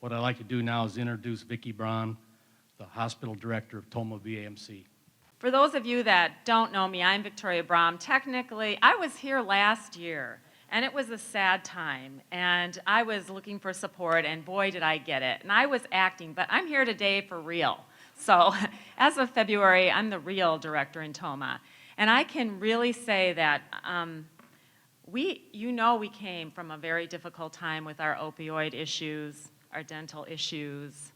What I'd like to do now is introduce Vicki Brahm, the hospital director of Tomah VAMC. For those of you that don't know me, I'm Victoria Brahm. Technically, I was here last year, and it was a sad time, and I was looking for support, and boy, did I get it. And I was acting, but I'm here today for real. So as of February, I'm the real director in Tomah. And I can really say that we came from a very difficult time with our opioid issues, our dental issues,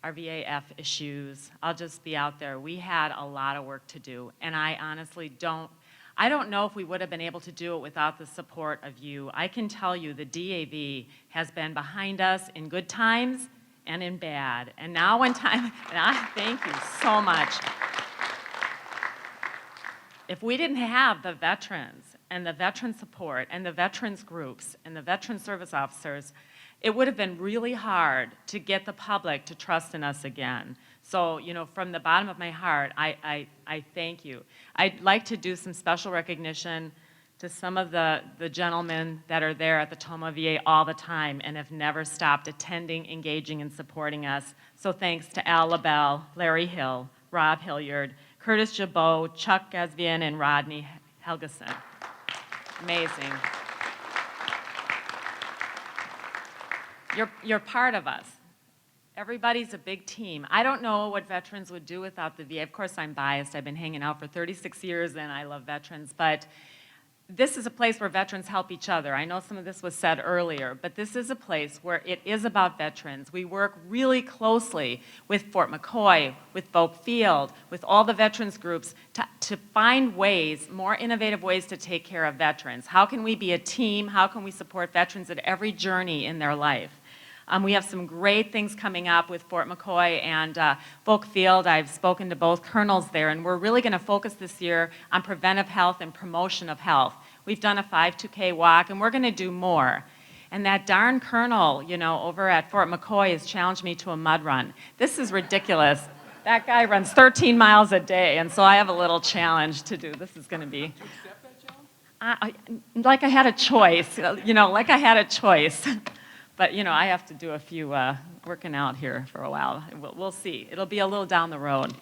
our VAF issues. I'll just be out there. We had a lot of work to do, and I honestly don't know if we would have been able to do it without the support of you. I can tell you the DAV has been behind us in good times and in bad. And now when time, and I thank you so much. If we didn't have the veterans and the veteran support and the veterans groups and the veteran service officers, it would have been really hard to get the public to trust in us again. So, from the bottom of my heart, I thank you. I'd like to do some special recognition to some of the gentlemen that are there at the Tomah VA all the time and have never stopped attending, engaging, and supporting us. So thanks to Al LaBelle, Larry Hill, Rob Hilliard, Curtis Jabot, Chuck Gasvian, and Rodney Helgeson. Amazing. You're part of us. Everybody's a big team. I don't know what veterans would do without the VA. Of course, I'm biased. I've been hanging out for 36 years, and I love veterans. But this is a place where veterans help each other. I know some of this was said earlier, but this is a place where it is about veterans. We work really closely with Fort McCoy, with Vogue Field, with all the veterans groups to find ways, more innovative ways to take care of veterans. How can we be a team? How can we support veterans at every journey in their life? We have some great things coming up with Fort McCoy and Vogue Field. I've spoken to both colonels there, and we're really going to focus this year on preventive health and promotion of health. We've done a 5K walk, and we're going to do more. And that darn colonel, over at Fort McCoy has challenged me to a mud run. This is ridiculous. That guy runs 13 miles a day, and so I have a little challenge to do. This is going to be... Did you accept that challenge? Like I had a choice, like I had a choice. But, I have to do a few working out here for a while. We'll see. It'll be a little down the road.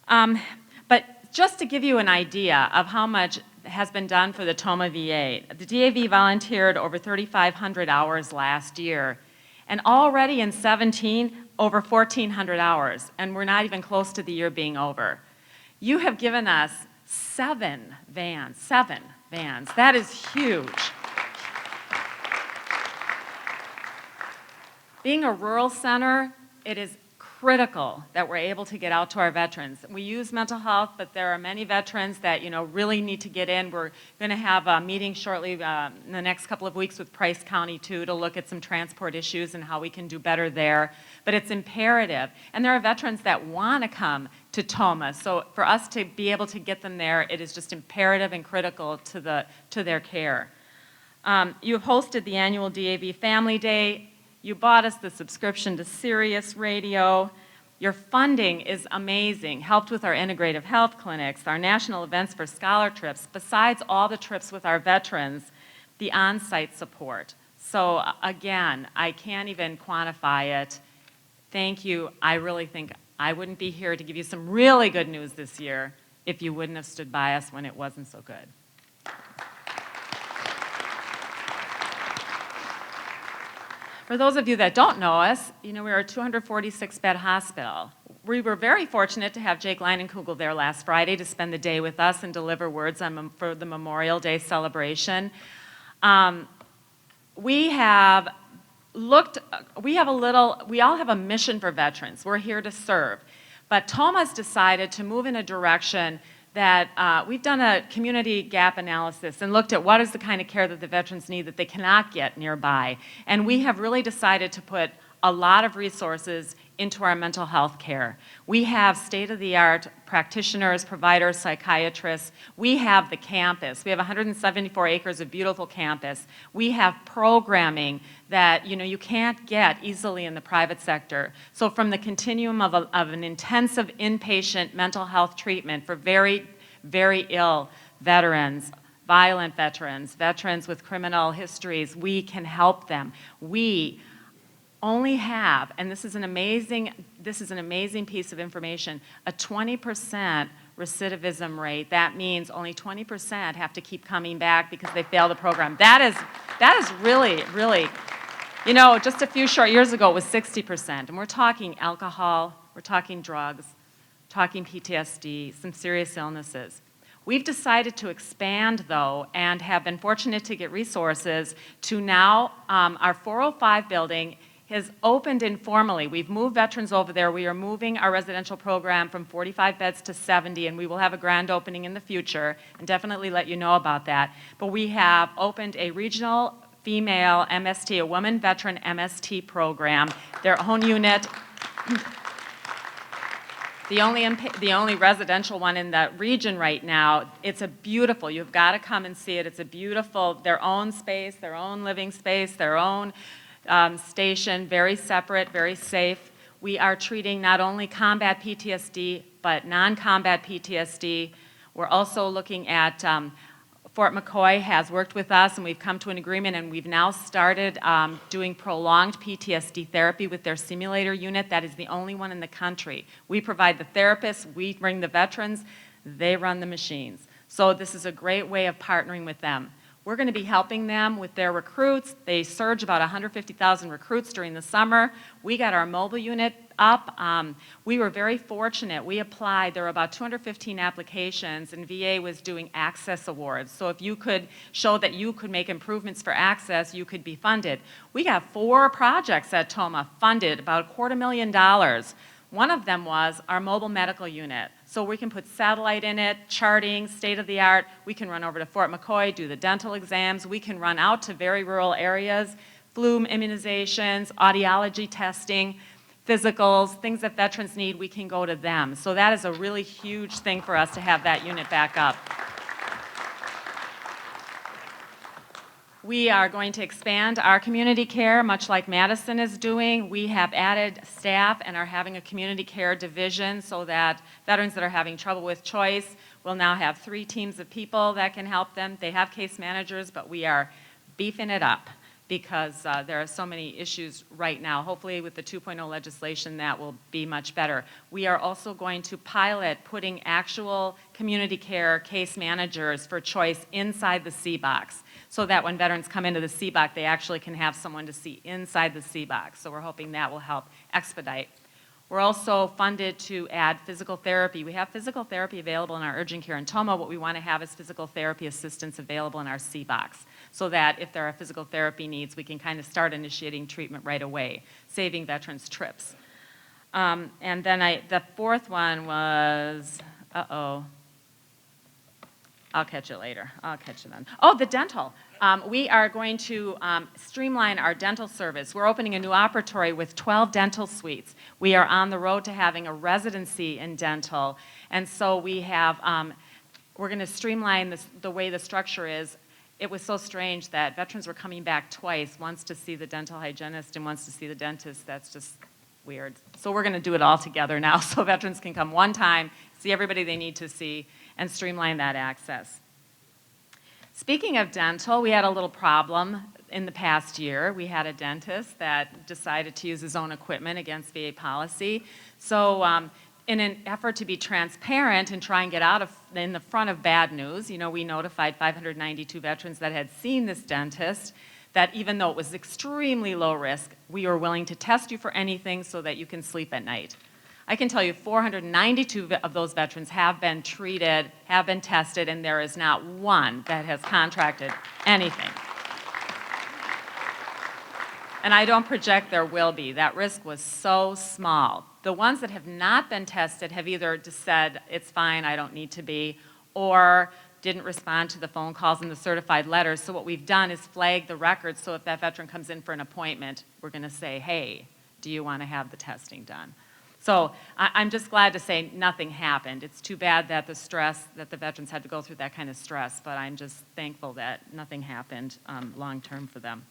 But just to give you an idea of how much has been done for the Tomah VA, the DAV volunteered over 3,500 hours last year. And already in 17, over 1,400 hours. And we're not even close to the year being over. You have given us 7 vans. That is huge. Being a rural center, it is critical that we're able to get out to our veterans. We use mental health, but there are many veterans that really need to get in. We're going to have a meeting shortly in the next couple of weeks with Price County too to look at some transport issues and how we can do better there. But it's imperative, and there are veterans that want to come to Tomah. So for us to be able to get them there, it is just imperative and critical to their care. You have hosted the annual DAV Family Day. You bought us the subscription to Sirius Radio. Your funding is amazing, helped with our integrative health clinics, our national events for scholar trips, besides all the trips with our veterans, the on-site support. So again, I can't even quantify it. Thank you. I really think I wouldn't be here to give you some really good news this year if you wouldn't have stood by us when it wasn't so good. For those of you that don't know us, we're a 246-bed hospital. We were very fortunate to have Jake Leinenkugel there last Friday to spend the day with us and deliver words for the Memorial Day celebration. We all have a mission for veterans. We're here to serve. But Tomah's decided to move in a direction that we've done a community gap analysis and looked at what is the kind of care that the veterans need that they cannot get nearby. And we have really decided to put a lot of resources into our mental health care. We have state-of-the-art practitioners, providers, psychiatrists. We have the campus. We have 174 acres of beautiful campus. We have programming that you can't get easily in the private sector. So from the continuum of an intensive inpatient mental health treatment for very, very ill veterans, violent veterans, veterans with criminal histories, we can help them. We only have, and this is an amazing piece of information, a 20% recidivism rate. That means only 20% have to keep coming back because they failed the program. That is really, really, you know, just a few short years ago it was 60%. And we're talking alcohol, we're talking drugs, talking PTSD, some serious illnesses. We've decided to expand, though, and have been fortunate to get resources to now, our 405 building has opened informally. We've moved veterans over there. We are moving our residential program from 45 beds to 70, and we will have a grand opening in the future, and definitely let you know about that. But we have opened a regional female MST, a woman veteran MST program, their own unit. The only residential one in that region right now. It's a beautiful, you've got to come and see it. It's a beautiful, their own space, their own living space, their own station, very separate, very safe. We are treating not only combat PTSD, but non-combat PTSD. We're also looking at, Fort McCoy has worked with us, and we've come to an agreement, and we've now started doing prolonged PTSD therapy with their simulator unit. That is the only one in the country. We provide the therapists, we bring the veterans, they run the machines. So this is a great way of partnering with them. We're going to be helping them with their recruits. They surge about 150,000 recruits during the summer. We got our mobile unit up. We were very fortunate. We applied. There were about 215 applications, and VA was doing access awards. So if you could show that you could make improvements for access, you could be funded. We got 4 projects at Tomah funded, about $250,000. One of them was our mobile medical unit. So we can put satellite in it, charting, state-of-the-art. We can run over to Fort McCoy, do the dental exams. We can run out to very rural areas, flu immunizations, audiology testing, physicals, things that veterans need, we can go to them. So that is a really huge thing for us to have that unit back up. We are going to expand our community care, much like Madison is doing. We have added staff and are having a community care division so that veterans that are having trouble with choice will now have 3 teams of people that can help them. They have case managers, but we are beefing it up because there are so many issues right now. Hopefully with the 2.0 legislation that will be much better. We are also going to pilot putting actual community care case managers for choice inside the C-box, so that when veterans come into the C-box, they actually can have someone to see inside the C-box. So we're hoping that will help expedite. We're also funded to add physical therapy. We have physical therapy available in our urgent care in Tomah. What we want to have is physical therapy assistance available in our C-box, so that if there are physical therapy needs, we can kind of start initiating treatment right away, saving veterans trips. And then the fourth one was, I'll catch it later. I'll catch it then. Oh, the dental. We are going to streamline our dental service. We're opening a new operatory with 12 dental suites. We are on the road to having a residency in dental. And so we have, we're going to streamline the way the structure is. It was so strange that veterans were coming back twice, once to see the dental hygienist and once to see the dentist. That's just weird. So we're going to do it all together now so veterans can come one time, see everybody they need to see, and streamline that access. Speaking of dental, we had a little problem in the past year. We had a dentist that decided to use his own equipment against VA policy. So in an effort to be transparent and try and get out of in the front of bad news, you know, we notified 592 veterans that had seen this dentist, that even though it was extremely low risk, we were willing to test you for anything so that you can sleep at night. I can tell you 492 of those veterans have been treated, have been tested, and there is not one that has contracted anything. And I don't project there will be. That risk was so small. The ones that have not been tested have either just said, it's fine, I don't need to be, or didn't respond to the phone calls and the certified letters. So what we've done is flag the records, so if that veteran comes in for an appointment, we're going to say, hey, do you want to have the testing done? So I'm just glad to say nothing happened. It's too bad that the stress, that the veterans had to go through that kind of stress, but I'm just thankful that nothing happened long term for them.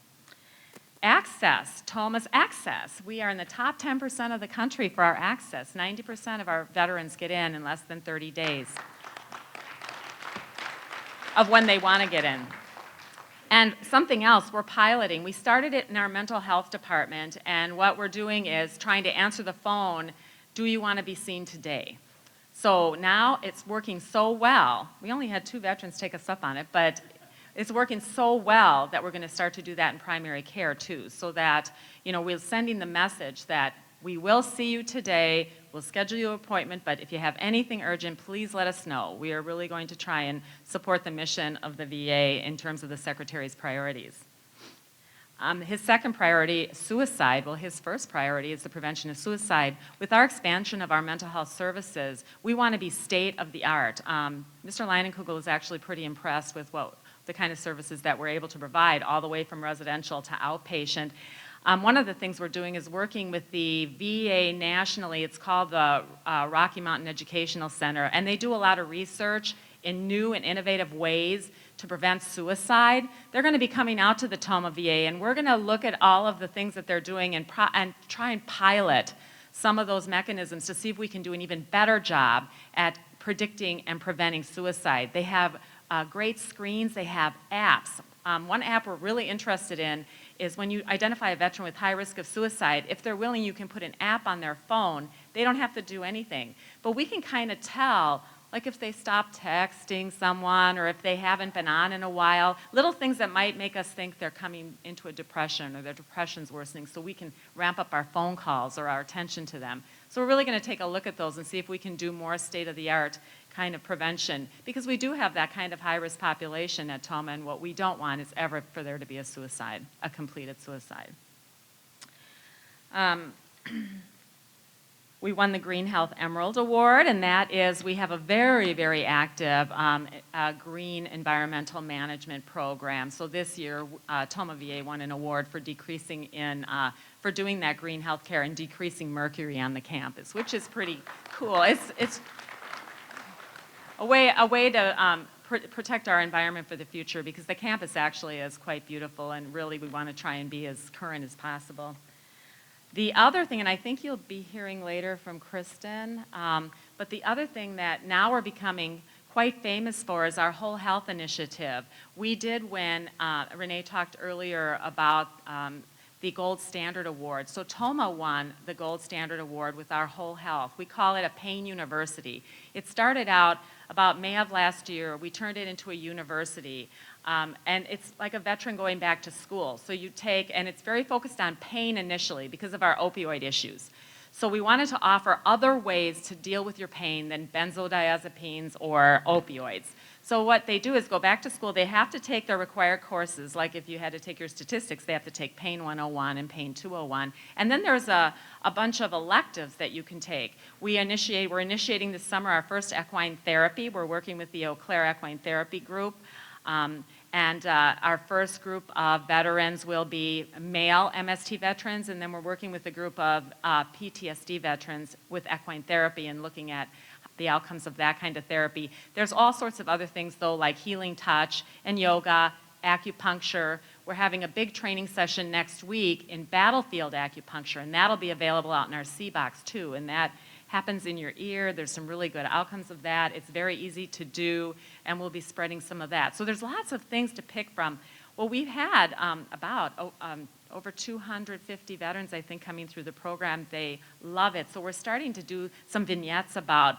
Access, Tomah's access. We are in the top 10% of the country for our access. 90% of our veterans get in less than 30 days of when they want to get in. And something else, we're piloting. We started it in our mental health department, and what we're doing is trying to answer the phone, do you want to be seen today? So now it's working so well. We only had 2 veterans take us up on it, but it's working so well that we're going to start to do that in primary care too, so that, we're sending the message that we will see you today, we'll schedule you an appointment, but if you have anything urgent, please let us know. We are really going to try and support the mission of the VA in terms of the Secretary's priorities. His second priority, suicide. Well, his first priority is the prevention of suicide. With our expansion of our mental health services, we want to be state of the art. Mr. Leinenkugel was actually pretty impressed with the kind of services that we're able to provide, all the way from residential to outpatient. One of the things we're doing is working with the VA nationally. It's called the Rocky Mountain Educational Center, and they do a lot of research in new and innovative ways to prevent suicide. They're going to be coming out to the Tomah VA, and we're going to look at all of the things that they're doing and try and pilot some of those mechanisms to see if we can do an even better job at predicting and preventing suicide. They have great screens. They have apps. One app we're really interested in is when you identify a veteran with high risk of suicide, if they're willing, you can put an app on their phone. They don't have to do anything. But we can kind of tell, like if they stop texting someone or if they haven't been on in a while, little things that might make us think they're coming into a depression or their depression's worsening, so we can ramp up our phone calls or our attention to them. So we're really going to take a look at those and see if we can do more state-of-the-art kind of prevention, because we do have that kind of high-risk population at Tomah, and what we don't want is ever for there to be a suicide, a completed suicide. We won the Green Health Emerald Award, and that is, we have a very, very active green environmental management program. So this year, Tomah VA won an award for decreasing for doing that green health care and decreasing mercury on the campus, which is pretty cool. It's a way to protect our environment for the future, because the campus actually is quite beautiful, and really we want to try and be as current as possible. The other thing, and I think you'll be hearing later from Kristen, but the other thing that now we're becoming quite famous for is our whole health initiative. We did win, Renee talked earlier about the Gold Standard Award. So Tomah won the Gold Standard Award with our whole health. We call it a pain university. It started out about May of last year. We turned it into a university. And it's like a veteran going back to school. So you take, and it's very focused on pain initially because of our opioid issues. So we wanted to offer other ways to deal with your pain than benzodiazepines or opioids. So what they do is go back to school. They have to take their required courses, like if you had to take your statistics, they have to take Pain 101 and Pain 201. And then there's a bunch of electives that you can take. We're initiating this summer our first equine therapy. We're working with the Eau Claire Equine Therapy Group. And our first group of veterans will be male MST veterans, and then we're working with a group of PTSD veterans with equine therapy and looking at the outcomes of that kind of therapy. There's all sorts of other things, though, like healing touch and yoga, acupuncture. We're having a big training session next week in battlefield acupuncture, and that'll be available out in our C-Box, too, and that happens in your ear. There's some really good outcomes of that. It's very easy to do, and we'll be spreading some of that. So there's lots of things to pick from. Well, we've had over 250 veterans, I think, coming through the program. They love it. So we're starting to do some vignettes about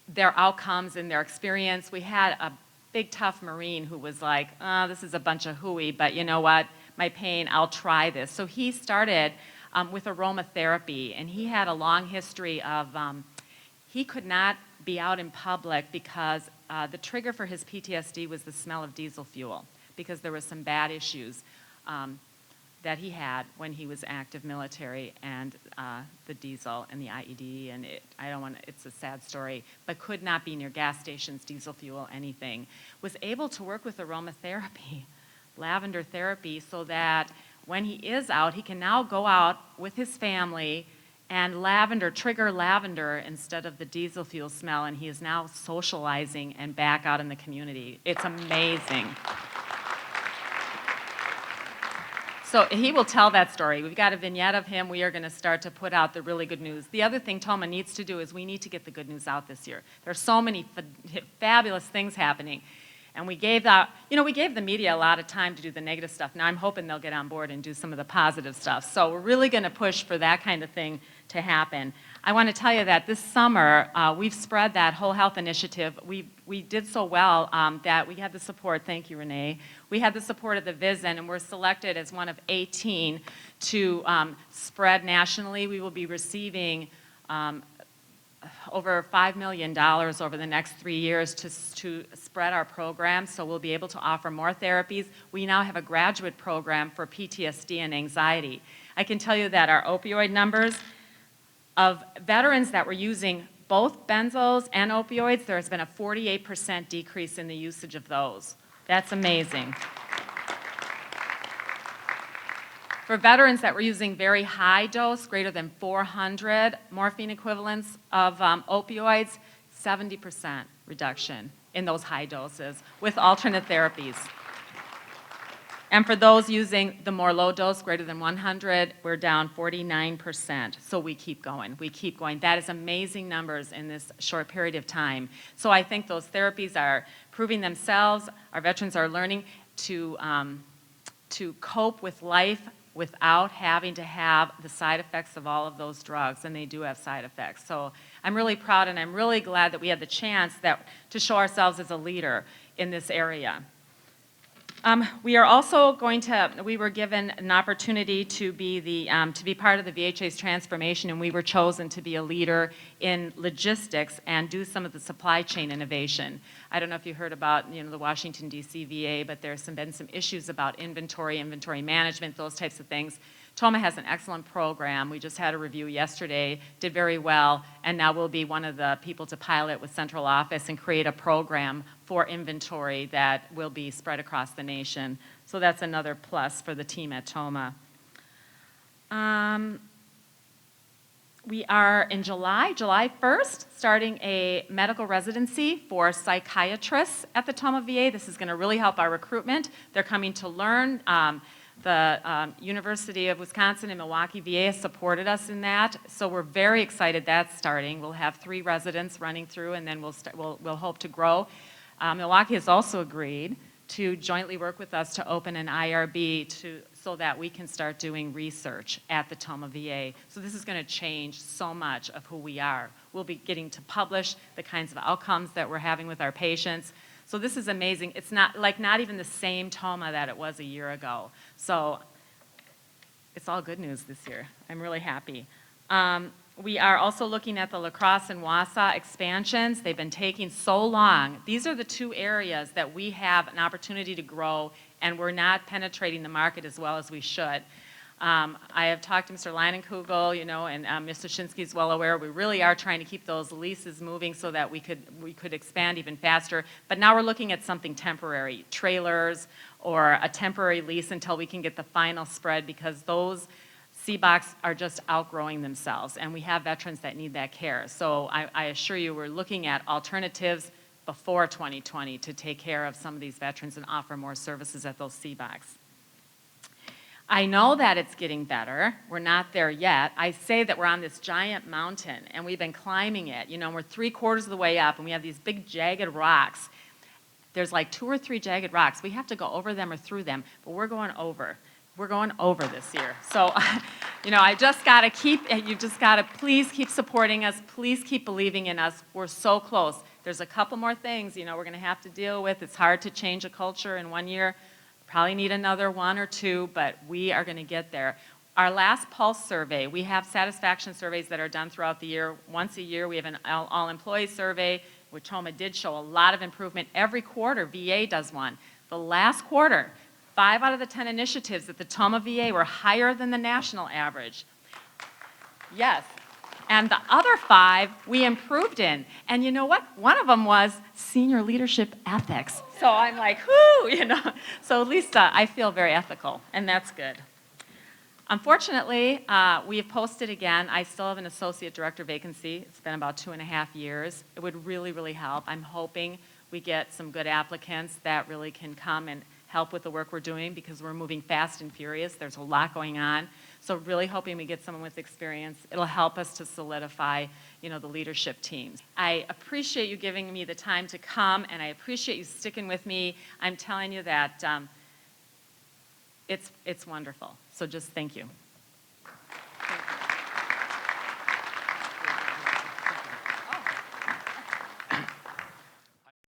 their outcomes and their experience. We had a big, tough Marine who was like, oh, this is a bunch of hooey, but you know what? My pain, I'll try this. So he started with aromatherapy, and he had a long history of, he could not be out in public because the trigger for his PTSD was the smell of diesel fuel, because there was some bad issues that he had when he was active military, and the diesel and the IED, and it's a sad story, but could not be near gas stations, diesel fuel, anything. Was able to work with aromatherapy, lavender therapy, so that when he is out, he can now go out with his family and trigger lavender instead of the diesel fuel smell, and he is now socializing and back out in the community. It's amazing. So he will tell that story. We've got a vignette of him. We are going to start to put out the really good news. The other thing Tomah needs to do is we need to get the good news out this year. There are so many fabulous things happening. And we gave the media a lot of time to do the negative stuff. Now I'm hoping they'll get on board and do some of the positive stuff. So we're really going to push for that kind of thing to happen. I want to tell you that this summer, we've spread that whole health initiative. We did so well that we had the support, thank you, Renee. We had the support of the VISN, and we're selected as one of 18 to spread nationally. We will be receiving over $5 million over the next 3 years to spread our program, so we'll be able to offer more therapies. We now have a graduate program for PTSD and anxiety. I can tell you that our opioid numbers of veterans that were using both benzos and opioids, there has been a 48% decrease in the usage of those. That's amazing. For veterans that were using very high dose, greater than 400 morphine equivalents of opioids, 70% reduction in those high doses with alternate therapies. And for those using the more low dose, greater than 100, we're down 49%. So we keep going, we keep going. That is amazing numbers in this short period of time. So I think those therapies are proving themselves. Our veterans are learning to cope with life without having to have the side effects of all of those drugs, and they do have side effects. So I'm really proud and I'm really glad that we had the chance to show ourselves as a leader in this area. We are also we were given an opportunity to be part of the VHA's transformation, and we were chosen to be a leader in logistics and do some of the supply chain innovation. I don't know if you heard about the Washington, D.C. VA, but there's been some issues about inventory management, those types of things. Tomah has an excellent program. We just had a review yesterday, did very well, and now we'll be one of the people to pilot with central office and create a program for inventory that will be spread across the nation. So that's another plus for the team at Tomah. We are in July 1st, starting a medical residency for psychiatrists at the Tomah VA. This is going to really help our recruitment. They're coming to learn. The University of Wisconsin and Milwaukee VA has supported us in that, so we're very excited that's starting. We'll have 3 residents running through, and then we'll hope to grow. Milwaukee has also agreed to jointly work with us to open an IRB so that we can start doing research at the Tomah VA. So this is going to change so much of who we are. We'll be getting to publish the kinds of outcomes that we're having with our patients. So this is amazing. It's not even the same Tomah that it was a year ago. So it's all good news this year. I'm really happy. We are also looking at the La Crosse and Wausau expansions. They've been taking so long. These are the 2 areas that we have an opportunity to grow, and we're not penetrating the market as well as we should. I have talked to Mr. Leinenkugel, and Mr. Shinsky is well aware. We really are trying to keep those leases moving so that we could expand even faster. But now we're looking at something temporary, trailers or a temporary lease until we can get the final spread, because those CBOCs are just outgrowing themselves, and we have veterans that need that care. So I assure you we're looking at alternatives before 2020 to take care of some of these veterans and offer more services at those CBOCs. I know that it's getting better. We're not there yet. I say that we're on this giant mountain, and we've been climbing it. We're 3/4 of the way up, and we have these big jagged rocks. There's like 2 or 3 jagged rocks. We have to go over them or through them, but we're going over. We're going over this year. So, I just got to you just got to please keep supporting us. Please keep believing in us. We're so close. There's a couple more things, we're going to have to deal with. It's hard to change a culture in 1 year. Probably need another 1 or 2, but we are going to get there. Our last pulse survey, we have satisfaction surveys that are done throughout the year. Once a year, we have an all-employee survey, which Tomah did show a lot of improvement. Every quarter, VA does one. The last quarter, 5 out of the 10 initiatives at the Tomah VA were higher than the national average. Yes. And the other 5 we improved in. And you know what? One of them was senior leadership ethics. So I'm like, whoo, So at least I feel very ethical, and that's good. Unfortunately, we have posted again. I still have an associate director vacancy. It's been about 2.5 years. It would really, really help. I'm hoping we get some good applicants that really can come and help with the work we're doing because we're moving fast and furious. There's a lot going on. So really hoping we get someone with experience. It'll help us to solidify, the leadership teams. I appreciate you giving me the time to come, and I appreciate you sticking with me. I'm telling you that it's wonderful. So just thank you.